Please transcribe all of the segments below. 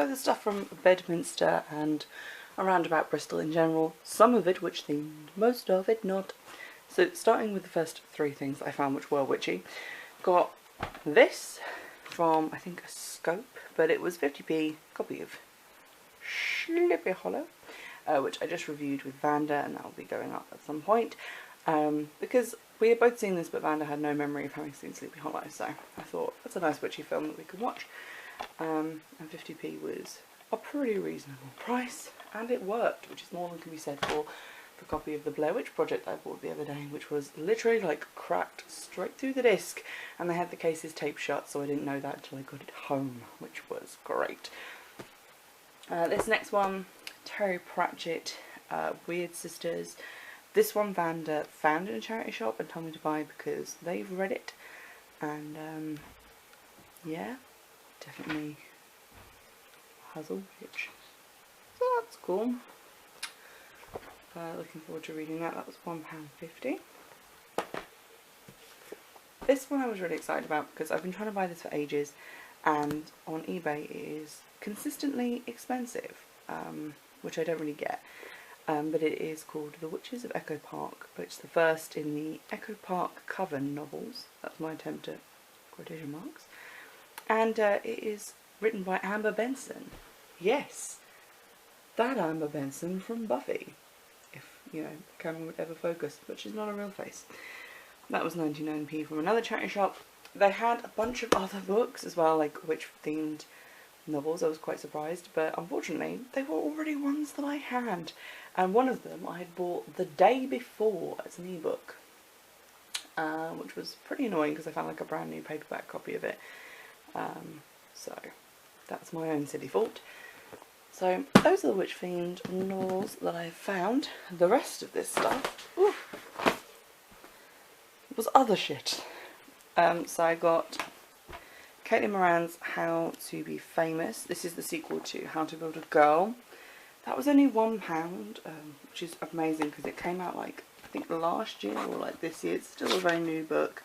So the stuff from Bedminster and around about Bristol in general, some of it witch themed, most of it not. So starting with the first three things I found which were witchy. Got this from, I think, a Scope, but it was 50p copy of Sleepy Hollow, which I just reviewed with Vanda, and that will be going up at some point. Because we had both seen this, but Vanda had no memory of having seen Sleepy Hollow, so I thought that's a nice witchy film that we could watch. And 50p was a pretty reasonable price, and it worked, which is more than can be said for the copy of the Blair Witch Project I bought the other day, which was literally like cracked straight through the disc, and they had the cases taped shut, so I didn't know that until I got it home, which was great. This next one, Terry Pratchett, Weird Sisters. This one Vanda found in a charity shop and told me to buy because they've read it, and yeah, definitely has a witch, so that's cool. Looking forward to reading that. That was £1.50. This one I was really excited about because I've been trying to buy this for ages, and on eBay it is consistently expensive, which I don't really get. But it is called The Witches of Echo Park. It's the first in the Echo Park Coven novels. That's my attempt at quotation marks. And it is written by Amber Benson. Yes, that Amber Benson from Buffy. If, you know, the camera would ever focus, but she's not a real face. That was 99p from another charity shop. They had a bunch of other books as well, like witch-themed novels. I was quite surprised, but unfortunately they were already ones that I had. And one of them I had bought the day before as an ebook, which was pretty annoying because I found like a brand new paperback copy of it. So that's my own silly fault. So those are the witch themed novels that I found. The rest of this stuff was other shit. So I got Caitlin Moran's How to Be Famous. This is the sequel to How to Build a Girl. That was only £1, which is amazing because it came out like, I think last year or like this year. It's still a very new book.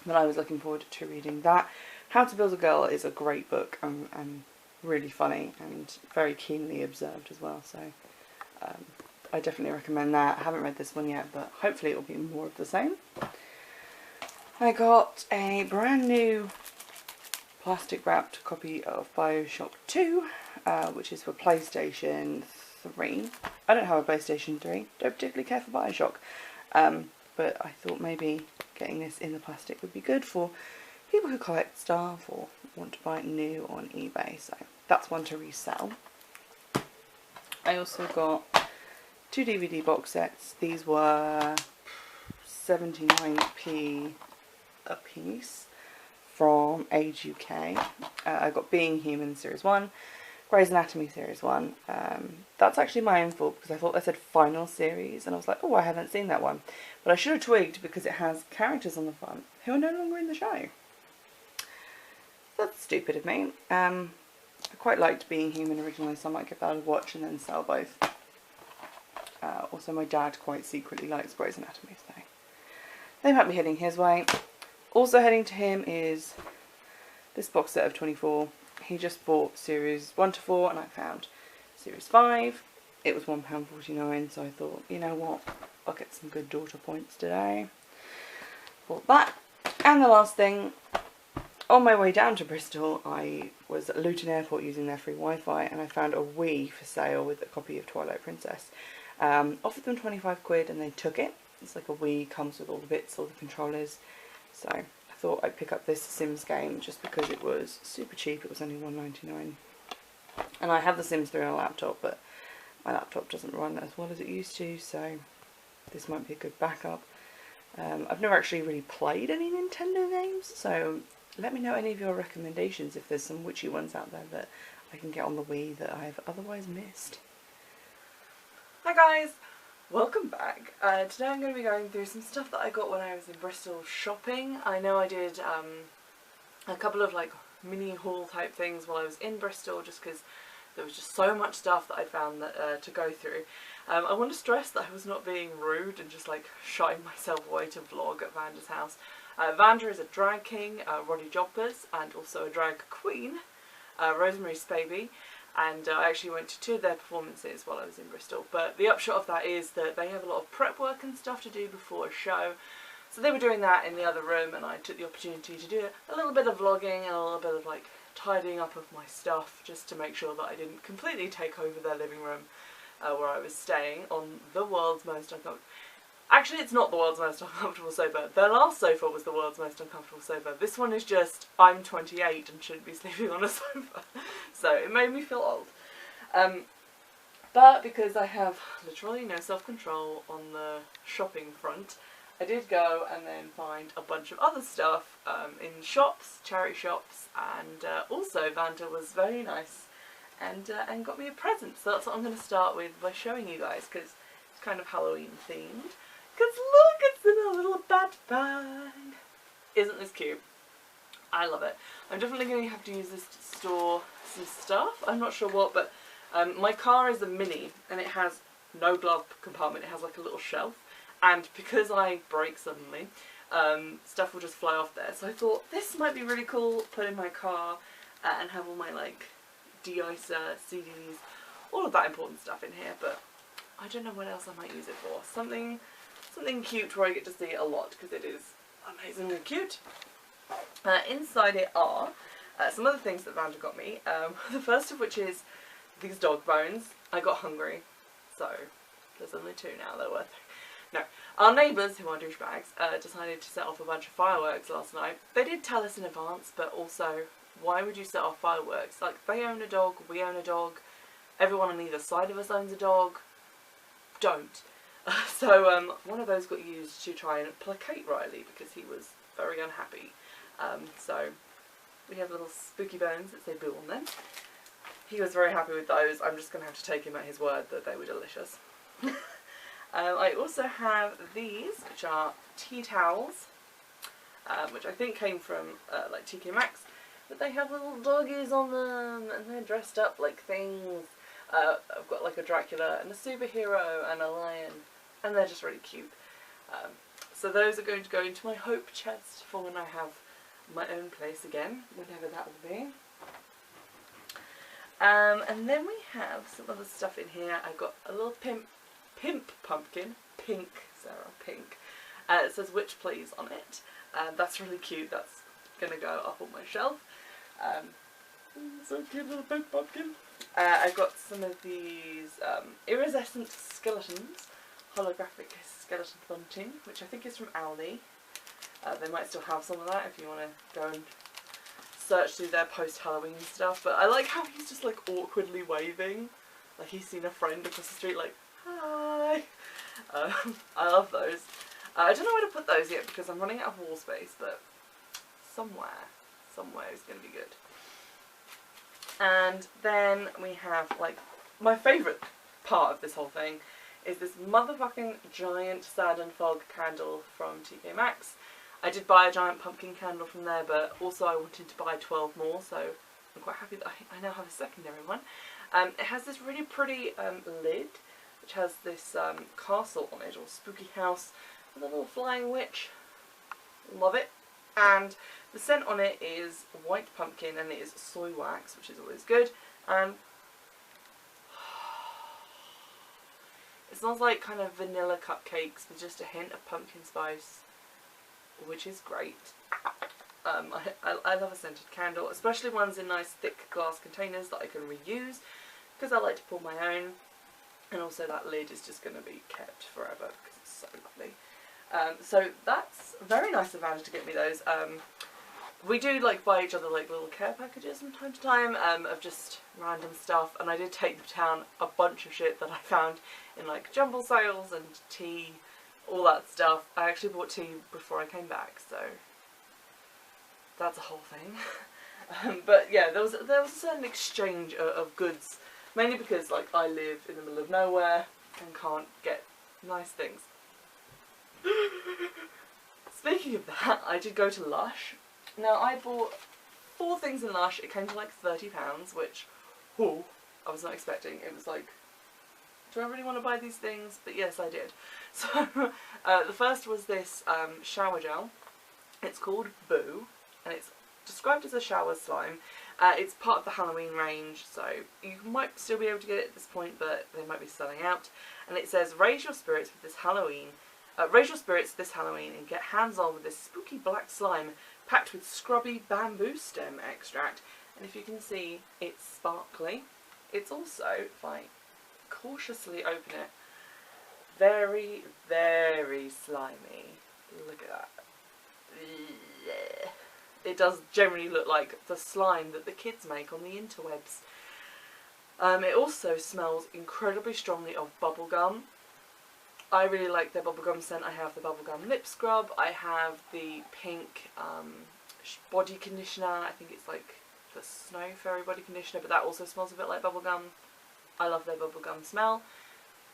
But I was looking forward to reading that. How to Build a Girl is a great book and really funny and very keenly observed as well. So I definitely recommend that. I haven't read this one yet, but hopefully it will be more of the same. I got a brand new plastic wrapped copy of Bioshock 2, which is for PlayStation 3. I don't have a PlayStation 3, don't particularly care for Bioshock, but I thought maybe getting this in the plastic would be good for people who collect stuff or want to buy it new on eBay, so that's one to resell. I also got 2 DVD box sets. These were 79p a piece from Age UK. I got Being Human Series 1, Grey's Anatomy Series 1. That's actually my own fault because I thought they said final series and I was like, oh, I haven't seen that one. But I should have twigged because it has characters on the front who are no longer in the show. That's stupid of me. I quite liked Being Human originally, so I might give that a watch and then sell both. Also, my dad quite secretly likes Grey's Anatomy, so they might be heading his way. Also heading to him is this box set of 24. He just bought series 1 to 4 and I found series 5. It was £1.49, so I thought, you know what, I'll get some good daughter points today. Bought that. And the last thing, on my way down to Bristol, I was at Luton Airport using their free Wi-Fi and I found a Wii for sale with a copy of Twilight Princess. Offered them 25 quid and they took it. It's like a Wii, comes with all the bits, all the controllers. So I thought I'd pick up this Sims game just because it was super cheap. It was only £1.99. And I have the Sims 3 on a laptop, but my laptop doesn't run as well as it used to, so this might be a good backup. I've never actually really played any Nintendo games, so let me know any of your recommendations if there's some witchy ones out there that I can get on the Wii that I've otherwise missed. Hi guys! Welcome back. Today I'm going to be going through some stuff that I got when I was in Bristol shopping. I know I did a couple of like mini haul type things while I was in Bristol just because there was just so much stuff that I found that, to go through. I want to stress that I was not being rude and just like shutting myself away to vlog at Vanda's house. Vanda is a drag king, Roddy Jobbers, and also a drag queen. Rosemary's Baby, and I actually went to 2 of their performances while I was in Bristol. But the upshot of that is that they have a lot of prep work and stuff to do before a show. So they were doing that in the other room, and I took the opportunity to do a little bit of vlogging and a little bit of like tidying up of my stuff, just to make sure that I didn't completely take over their living room where I was staying on the world's most uncomfortable... Actually, it's not the world's most uncomfortable sofa. Their last sofa was the world's most uncomfortable sofa. This one is just, I'm 28 and shouldn't be sleeping on a sofa. So it made me feel old. But because I have literally no self-control on the shopping front, I did go and then find a bunch of other stuff in shops, charity shops, and also Vanta was very nice and got me a present. So that's what I'm going to start with by showing you guys, because it's kind of Halloween themed. Because look, it's in a little bat bag. Isn't this cute? I love it. I'm definitely going to have to use this to store some stuff. I'm not sure what, but my car is a Mini and it has no glove compartment. It has like a little shelf. And because I brake suddenly, stuff will just fly off there. So I thought this might be really cool, put in my car and have all my like de-icer, CDs, all of that important stuff in here. But I don't know what else I might use it for. Something cute where I get to see it a lot, because it is amazingly cute. Inside it are some other things that Vanda got me. The first of which is these dog bones. I got hungry, so there's only 2 now. They're worth it. No, our neighbours, who are douchebags, decided to set off a bunch of fireworks last night. They did tell us in advance, but also, why would you set off fireworks? Like, they own a dog, we own a dog, everyone on either side of us owns a dog. Don't. So one of those got used to try and placate Riley because he was very unhappy. So we have little spooky bones that say boo on them. He was very happy with those. I'm just going to have to take him at his word that they were delicious. I also have these, which are tea towels, which I think came from like TK Maxx, but they have little doggies on them and they're dressed up like things. I've got like a Dracula and a superhero and a lion, and they're just really cute. So those are going to go into my hope chest for when I have my own place again, whenever that will be. And then we have some other stuff in here. I've got a little pimp pumpkin, pink, Sarah, pink. It says Witch Please on it. That's really cute. That's going to go up on my shelf. So cute, little pink pumpkin. I've got some of these iridescent skeletons, holographic skeleton bunting, which I think is from Owly. They might still have some of that if you want to go and search through their post-Halloween stuff. But I like how he's just like awkwardly waving, like he's seen a friend across the street, like, hi. I love those. I don't know where to put those yet because I'm running out of wall space, but somewhere is going to be good. And then we have, like, my favourite part of this whole thing is this motherfucking giant Sad and Fog candle from TK Maxx. I did buy a giant pumpkin candle from there, but also I wanted to buy 12 more, so I'm quite happy that I now have a secondary one. It has this really pretty lid, which has this castle on it, or spooky house, with a little flying witch. Love it. And the scent on it is white pumpkin, and it is soy wax, which is always good. And it smells like kind of vanilla cupcakes with just a hint of pumpkin spice, which is great. I love a scented candle, especially ones in nice thick glass containers that I can reuse, because I like to pour my own. And also that lid is just going to be kept forever because it's so lovely. So that's very nice of Anna to get me those. We do like buy each other like little care packages from time to time of just random stuff, and I did take down a bunch of shit that I found in like jumble sales and tea, all that stuff. I actually bought tea before I came back, so that's a whole thing. But yeah, there was a certain exchange of goods, mainly because like I live in the middle of nowhere and can't get nice things. Speaking of that, I did go to Lush. Now I bought 4 things in Lush. It came to like £30, which, oh, I was not expecting. It was like, do I really want to buy these things? But yes, I did. So the first was this shower gel. It's called Boo, and it's described as a shower slime, It's part of the Halloween range, so you might still be able to get it at this point, but they might be selling out. And it says, raise your spirits with this Halloween. Raise your spirits this Halloween and get hands-on with this spooky black slime packed with scrubby bamboo stem extract. And if you can see, it's sparkly. It's also, if I cautiously open it, very, very slimy. Look at that. It does generally look like the slime that the kids make on the interwebs. It also smells incredibly strongly of bubblegum. I really like their bubblegum scent. I have the bubblegum lip scrub. I have the pink body conditioner. I think it's like the Snow Fairy body conditioner, but that also smells a bit like bubblegum. I love their bubblegum smell.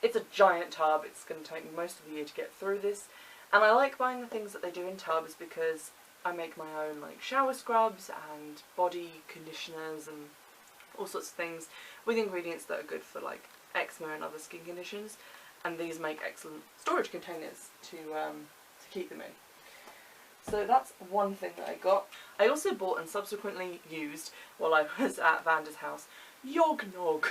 It's a giant tub. It's going to take me most of the year to get through this. And I like buying the things that they do in tubs because I make my own like shower scrubs and body conditioners and all sorts of things with ingredients that are good for like eczema and other skin conditions. And these make excellent storage containers to keep them in. So that's one thing that I got. I also bought and subsequently used while I was at Vanda's house Yognog,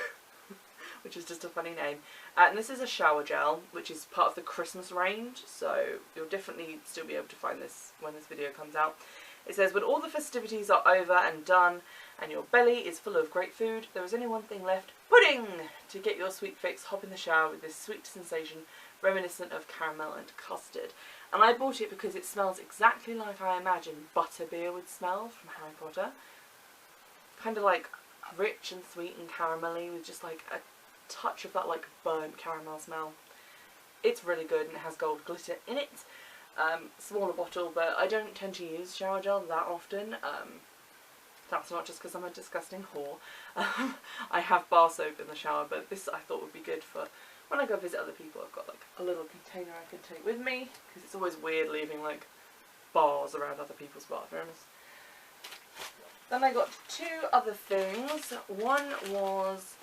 which is just a funny name. And this is a shower gel, which is part of the Christmas range, so you'll definitely still be able to find this when this video comes out. It says, when all the festivities are over and done and your belly is full of great food, there is only one thing left, pudding! To get your sweet fix, hop in the shower with this sweet sensation reminiscent of caramel and custard. And I bought it because it smells exactly like I imagine butterbeer would smell from Harry Potter. Kind of like rich and sweet and caramelly with just like a touch of that like burnt caramel smell. It's really good and it has gold glitter in it. Smaller bottle, but I don't tend to use shower gel that often. That's not just because I'm a disgusting whore. I have bar soap in the shower, but this I thought would be good for when I go visit other people. I've got like a little container I can take with me because it's always weird leaving like bars around other people's bathrooms. Then I got two other things. One was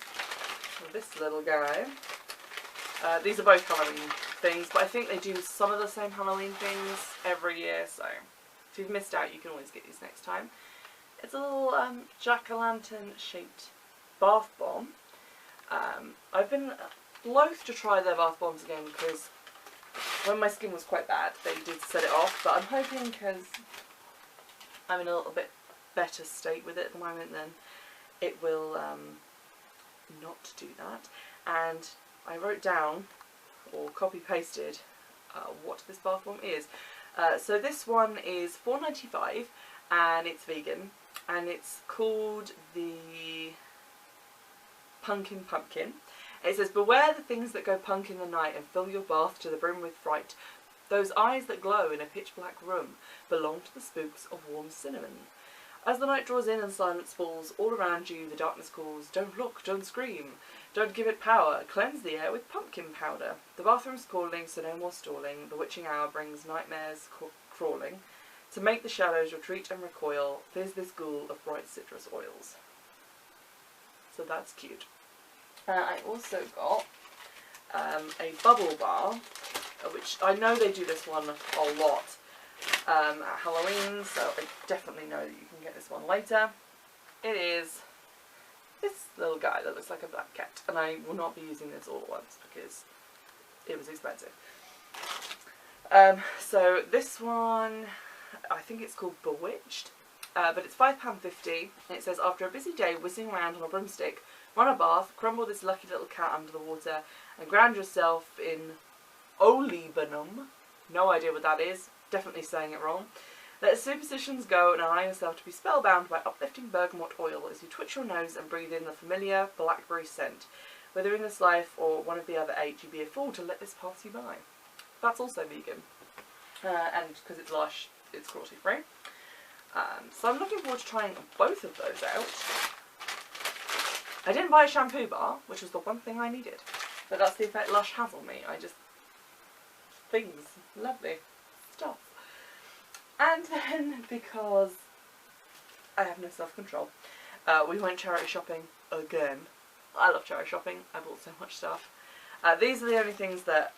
this little guy. These are both Halloween things, but I think they do some of the same Halloween things every year, so if you've missed out you can always get these next time. It's a little jack-o'-lantern shaped bath bomb. I've been loath to try their bath bombs again because when my skin was quite bad they did set it off, but I'm hoping because I'm in a little bit better state with it at the moment then it will not do that. And I wrote down or copy pasted what this bath bomb is. So this one is $4.95 and it's vegan and it's called the Pumpkin. It says, beware the things that go punk in the night and fill your bath to the brim with fright. Those eyes that glow in a pitch black room belong to the spooks of warm cinnamon. As the night draws in and silence falls all around you, the darkness calls. Don't look, don't scream, don't give it power. Cleanse the air with pumpkin powder. The bathroom's calling, so no more stalling. The witching hour brings nightmares crawling. To make the shadows retreat and recoil, there's this ghoul of bright citrus oils. So that's cute. I also got a bubble bar, which I know they do this one a lot at Halloween, so I definitely know that you can get this one later. It is this little guy that looks like a black cat, and I will not be using this all at once because it was expensive. So this one, I think it's called Bewitched, but it's £5.50, and it says, after a busy day whizzing around on a broomstick, run a bath, crumble this lucky little cat under the water, and ground yourself in olibanum. No idea what that is. Definitely saying it wrong. Let superstitions go and allow yourself to be spellbound by uplifting bergamot oil as you twitch your nose and breathe in the familiar blackberry scent. Whether in this life or one of the other 8, you'd be a fool to let this pass you by. That's also vegan. And because it's Lush, it's cruelty free. So I'm looking forward to trying both of those out. I didn't buy a shampoo bar, which was the one thing I needed. But that's the effect Lush has on me. Things. Lovely stuff. And then, because I have no self-control, we went charity shopping again. I love charity shopping. I bought so much stuff. These are the only things that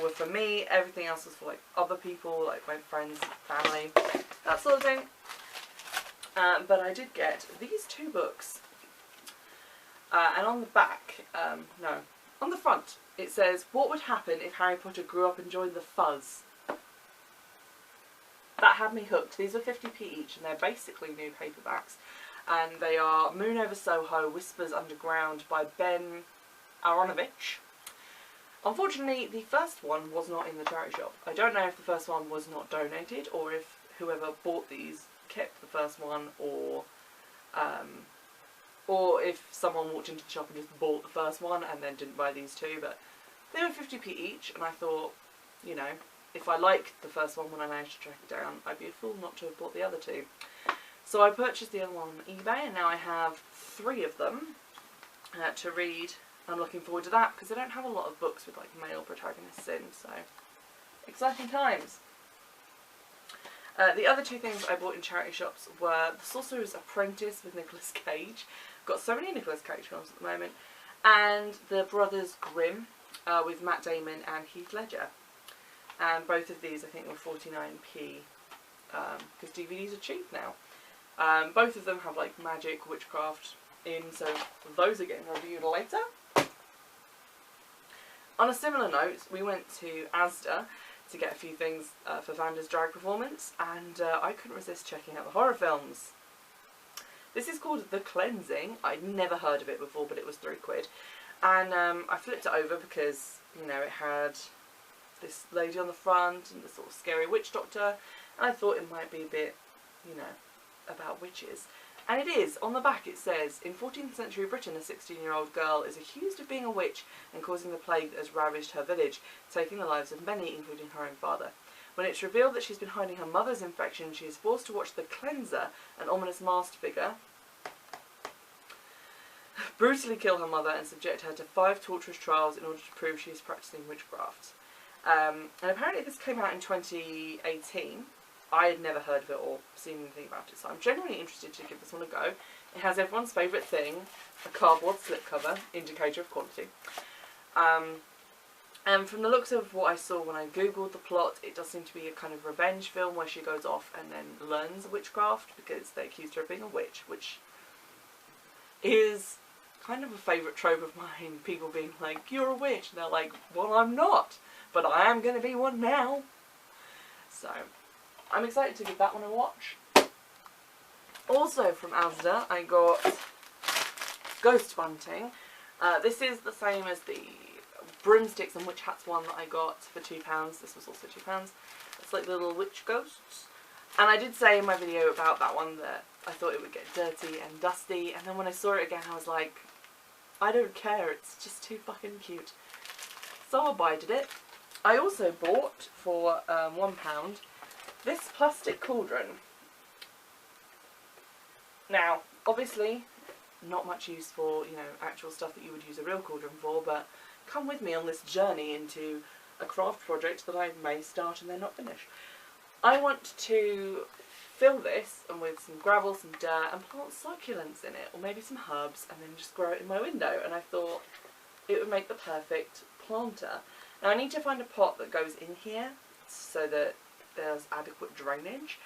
were for me. Everything else was for other people, like my friends, family, that sort of thing. But I did get these 2 books. And on the back, no, on the front, it says, "What would happen if Harry Potter grew up and joined the Fuzz?" That had me hooked. These are 50p each, and they're basically new paperbacks. And they are Moon Over Soho, Whispers Underground by Ben Aronovich. Unfortunately, the first one was not in the charity shop. I don't know if the first one was not donated, or if whoever bought these kept the first one, or if someone walked into the shop and just bought the first one and then didn't buy these 2. But they were 50p each, and I thought, you know, if I liked the first one when I managed to track it down, I'd be a fool not to have bought the other 2. So I purchased the other one on eBay, and now I have 3 of them to read. I'm looking forward to that, because I don't have a lot of books with like male protagonists in, so exciting times. The other 2 things I bought in charity shops were The Sorcerer's Apprentice with Nicolas Cage. Got so many Nicolas Cage films at the moment. And The Brothers Grimm with Matt Damon and Heath Ledger. And both of these I think were 49p, because DVDs are cheap now. Both of them have like magic, witchcraft in, so those are getting reviewed later. On a similar note, we went to Asda to get a few things for Vanda's drag performance, and I couldn't resist checking out the horror films. This is called The Cleansing. I'd never heard of it before, but it was £3. And I flipped it over because, you know, it had this lady on the front and the sort of scary witch doctor, and I thought it might be a bit, you know, about witches. And it is. On the back it says, in 14th century Britain, a 16-year-old girl is accused of being a witch and causing the plague that has ravaged her village, taking the lives of many, including her own father. When it's revealed that she's been hiding her mother's infection, she is forced to watch the Cleanser, an ominous masked figure, brutally kill her mother and subject her to 5 torturous trials in order to prove she is practicing witchcraft. And apparently this came out in 2018. I had never heard of it or seen anything about it, so I'm genuinely interested to give this one a go. It has everyone's favourite thing, a cardboard slipcover, indicator of quality. And from the looks of what I saw when I googled the plot, it does seem to be a kind of revenge film where she goes off and then learns witchcraft because they accused her of being a witch, which is kind of a favourite trope of mine, people being like, "You're a witch," and they're like, "Well, I'm not, but I am going to be one now." So I'm excited to give that one a watch. Also from Asda, I got Ghost Bunting. This is the same as the Broomsticks and Witch Hats one that I got for £2. This was also £2. It's like little witch ghosts. And I did say in my video about that one that I thought it would get dirty and dusty, and then when I saw it again I was like, I don't care, it's just too fucking cute. So I bided it. I also bought for £1 this plastic cauldron. Now, obviously, not much use for, you know, actual stuff that you would use a real cauldron for, but come with me on this journey into a craft project that I may start and then not finish. I want to fill this and with some gravel, some dirt, and plant succulents in it, or maybe some herbs, and then just grow it in my window. And I thought it would make the perfect planter. Now I need to find a pot that goes in here so that there's adequate drainage.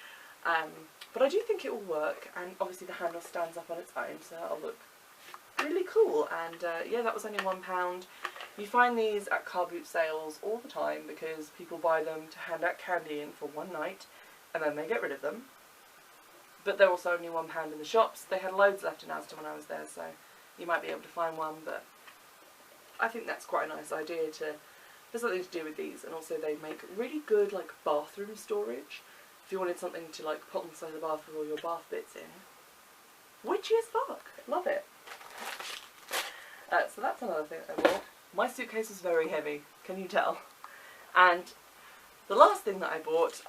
But I do think it will work, and obviously the handle stands up on its own, so that'll look really cool. And yeah, that was only £1. You find these at car boot sales all the time because people buy them to hand out candy in for one night and then they get rid of them. But they're also only £1 in the shops. They had loads left in Asda when I was there, so you might be able to find one, but I think that's quite a nice idea to, there's something to do with these. And also they make really good like bathroom storage. If you wanted something to like put on the side of the bath with all your bath bits in. Witchy as fuck. Love it. So that's another thing that I bought. My suitcase was very heavy, can you tell? And the last thing that I bought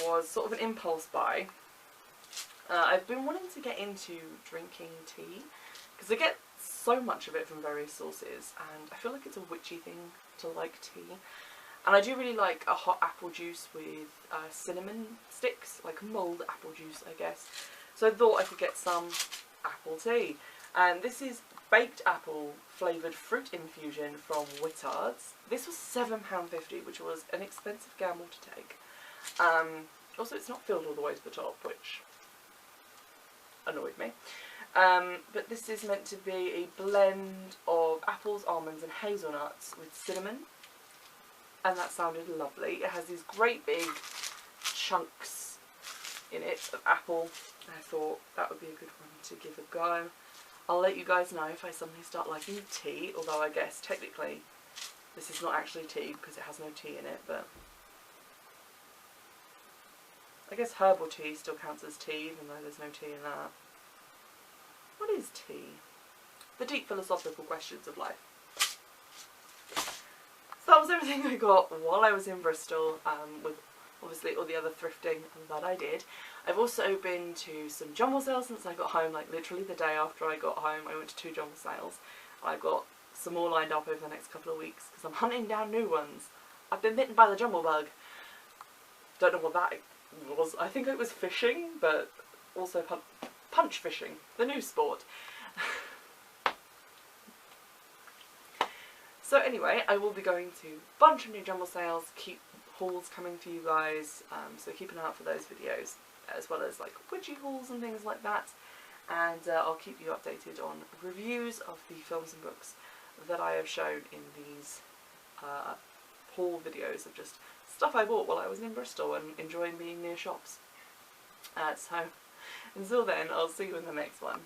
was sort of an impulse buy. I've been wanting to get into drinking tea because I get so much of it from various sources, and I feel like it's a witchy thing to like tea. And I do really like a hot apple juice with cinnamon sticks, like mulled apple juice, I guess. So I thought I could get some apple tea. And this is baked apple flavoured fruit infusion from Whittards. This was £7.50, which was an expensive gamble to take. Also, it's not filled all the way to the top, which annoyed me. But this is meant to be a blend of apples, almonds and hazelnuts with cinnamon. And that sounded lovely. It has these great big chunks in it of apple. I thought that would be a good one to give a go. I'll let you guys know if I suddenly start liking tea, although I guess technically this is not actually tea because it has no tea in it, but I guess herbal tea still counts as tea even though there's no tea in that. What is tea? The deep philosophical questions of life. So that was everything I got while I was in Bristol, with obviously all the other thrifting that I did. I've also been to some jumble sales since I got home, like literally the day after I got home I went to 2 jumble sales. I've got some more lined up over the next couple of weeks because I'm hunting down new ones. I've been bitten by the jumble bug. Don't know what that was. I think it was fishing, but also punch fishing, the new sport. So anyway, I will be going to a bunch of new jumble sales, keep hauls coming for you guys, so keep an eye out for those videos, as well as like witchy hauls and things like that. And I'll keep you updated on reviews of the films and books that I have shown in these haul videos of just stuff I bought while I was in Bristol and enjoying being near shops. So until then, I'll see you in the next one.